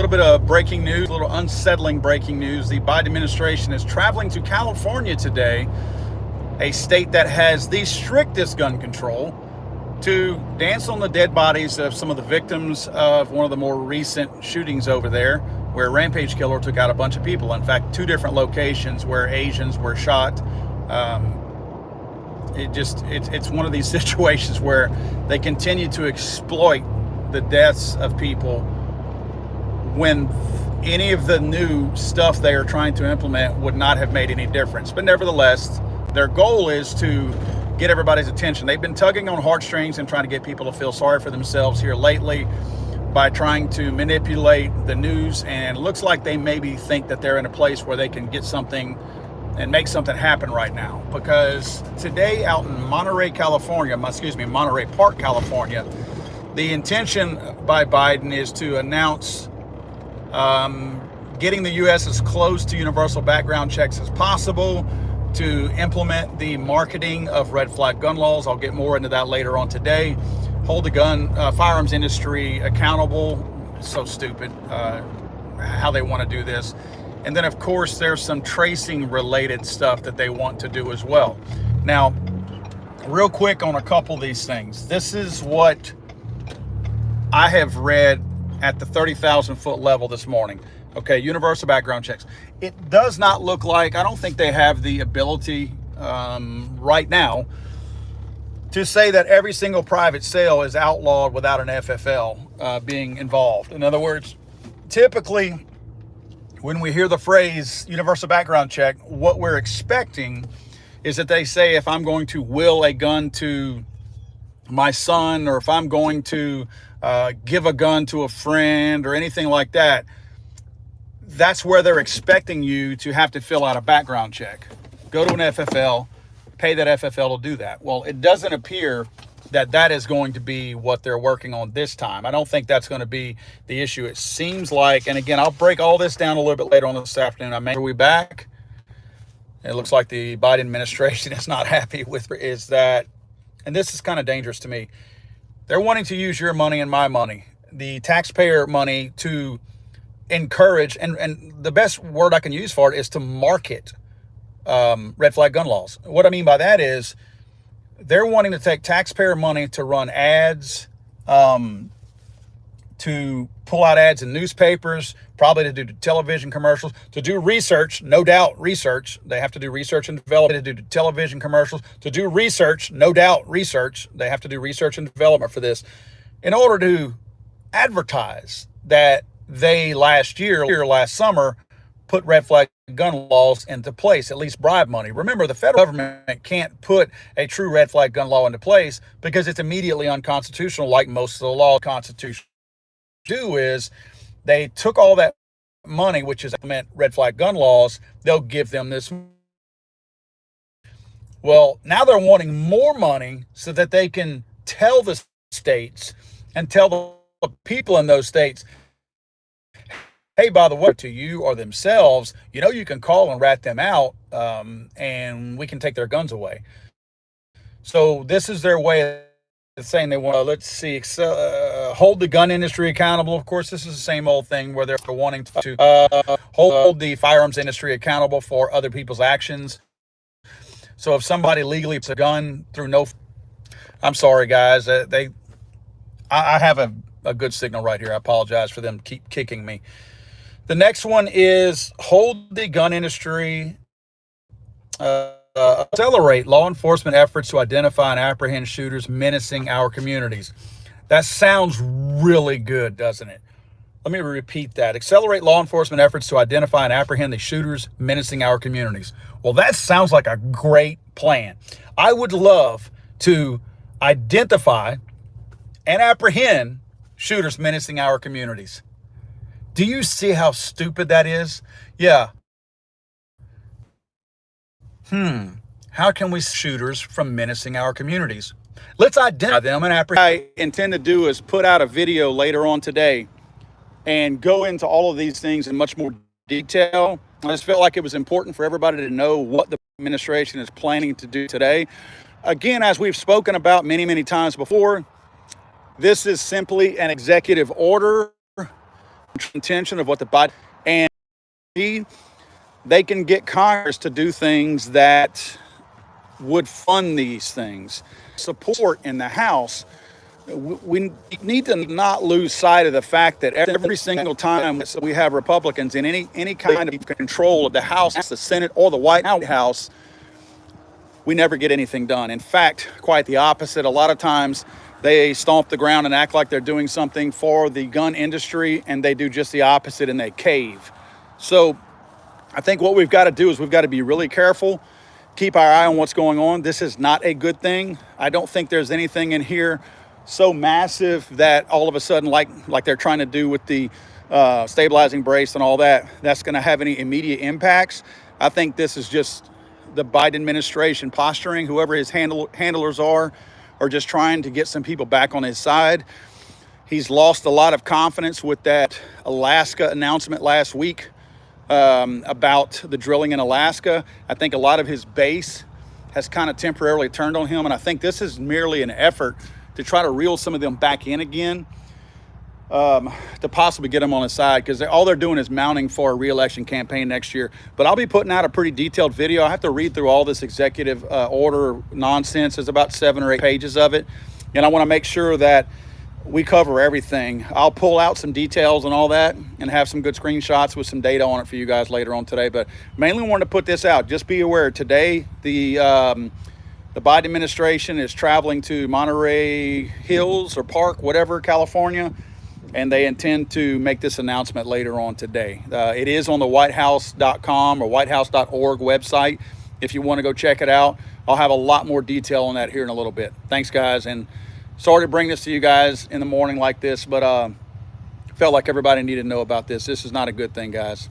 little bit of breaking news, a little unsettling breaking news. The Biden administration is traveling to California today, a state that has the strictest gun control, to dance on the dead bodies of some of the victims of one of the more recent shootings over there, where a rampage killer took out a bunch of people. In fact, two different locations where Asians were shot. It's one of these situations where they continue to exploit the deaths of people when any of the new stuff they are trying to implement would not have made any difference. But nevertheless, their goal is to get everybody's attention. They've been tugging on heartstrings and trying to get people to feel sorry for themselves here lately by trying to manipulate the news, and it looks like they maybe think that they're in a place where they can get something and make something happen right now. Because today out in Monterey Park, California, the intention by Biden is to announce getting the U.S. as close to universal background checks as possible, to implement the marketing of red flag gun laws. I'll get more into that later on today. Hold the firearms industry accountable. So stupid how they want to do this. And then, of course, there's some tracing related stuff that they want to do as well. Now, real quick on a couple of these things. This is what I have read at the 30,000 foot level this morning. Okay, universal background checks. It does not look like, I don't think they have the ability right now to say that every single private sale is outlawed without an FFL being involved. In other words, typically when we hear the phrase universal background check, what we're expecting is that they say, if I'm going to will a gun to my son, or if I'm going to give a gun to a friend or anything like that, that's where they're expecting you to have to fill out a background check. Go to an FFL, pay that FFL to do that. Well, it doesn't appear that that is going to be what they're working on this time. I don't think that's going to be the issue. It seems like, and again, I'll break all this down a little bit later on this afternoon. Are we back? It looks like the Biden administration is not happy with is that, and this is kind of dangerous to me. They're wanting to use your money and my money, the taxpayer money, to encourage, and the best word I can use for it is to market red flag gun laws. What I mean by that is they're wanting to take taxpayer money to run ads, to pull out ads in newspapers, probably to do television commercials, to do research, no doubt research. They have to do research and development, to do television commercials, to do research, no doubt research. They have to do research and development for this in order to advertise that they last summer, put red flag gun laws into place, at least bribe money. Remember, the federal government can't put a true red flag gun law into place because it's immediately unconstitutional, like most of the law constitution do is they took all that money, which is implement red flag gun laws, they'll give them this. Well, now they're wanting more money so that they can tell the states and tell the people in those states, hey, by the way, to you or themselves, you can call and rat them out, and we can take their guns away. So this is their way of saying they want to, hold the gun industry accountable. Of course, this is the same old thing where they're wanting to hold the firearms industry accountable for other people's actions. So if somebody legally puts a gun through I'm sorry, guys. I have a good signal right here. I apologize for them keep kicking me. The next one is hold the gun industry, accelerate law enforcement efforts to identify and apprehend shooters menacing our communities. That sounds really good, doesn't it? Let me repeat that. Accelerate law enforcement efforts to identify and apprehend the shooters menacing our communities. Well, that sounds like a great plan. I would love to identify and apprehend shooters menacing our communities. Do you see how stupid that is? Yeah. How can we stop shooters from menacing our communities? Let's identify them and apprehend. What I intend to do is put out a video later on today and go into all of these things in much more detail. I just felt like it was important for everybody to know what the administration is planning to do today. Again, as we've spoken about many, many times before, this is simply an executive order intention of what the Biden, and they can get Congress to do things that would fund these things. Support in the House. We need to not lose sight of the fact that every single time we have Republicans in any kind of control of the House, the Senate, or the White House, we never get anything done. In fact, quite the opposite. A lot of times they stomp the ground and act like they're doing something for the gun industry, and they do just the opposite and they cave. So I think what we've got to do is we've got to be really careful, keep our eye on what's going on. This is not a good thing. I don't think there's anything in here so massive that all of a sudden, like they're trying to do with the stabilizing brace and all that, that's going to have any immediate impacts. I think this is just the Biden administration posturing. Whoever his handlers are just trying to get some people back on his side. He's lost a lot of confidence with that Alaska announcement last week about the drilling in Alaska. I think a lot of his base has kind of temporarily turned on him, and I think this is merely an effort to try to reel some of them back in again, to possibly get them on his side, because all they're doing is mounting for a re-election campaign next year. But I'll be putting out a pretty detailed video. I have to read through all this executive order nonsense. There's about 7 or 8 pages of it, and I want to make sure that we cover everything. I'll pull out some details and all that and have some good screenshots with some data on it for you guys later on today. But mainly wanted to put this out. Just be aware, today the Biden administration is traveling to Monterey Hills or Park, whatever, California, and they intend to make this announcement later on today. It is on the whitehouse.com or whitehouse.org website if you want to go check it out. I'll have a lot more detail on that here in a little bit. Thanks, guys, and sorry to bring this to you guys in the morning like this, but felt like everybody needed to know about this. This is not a good thing, guys.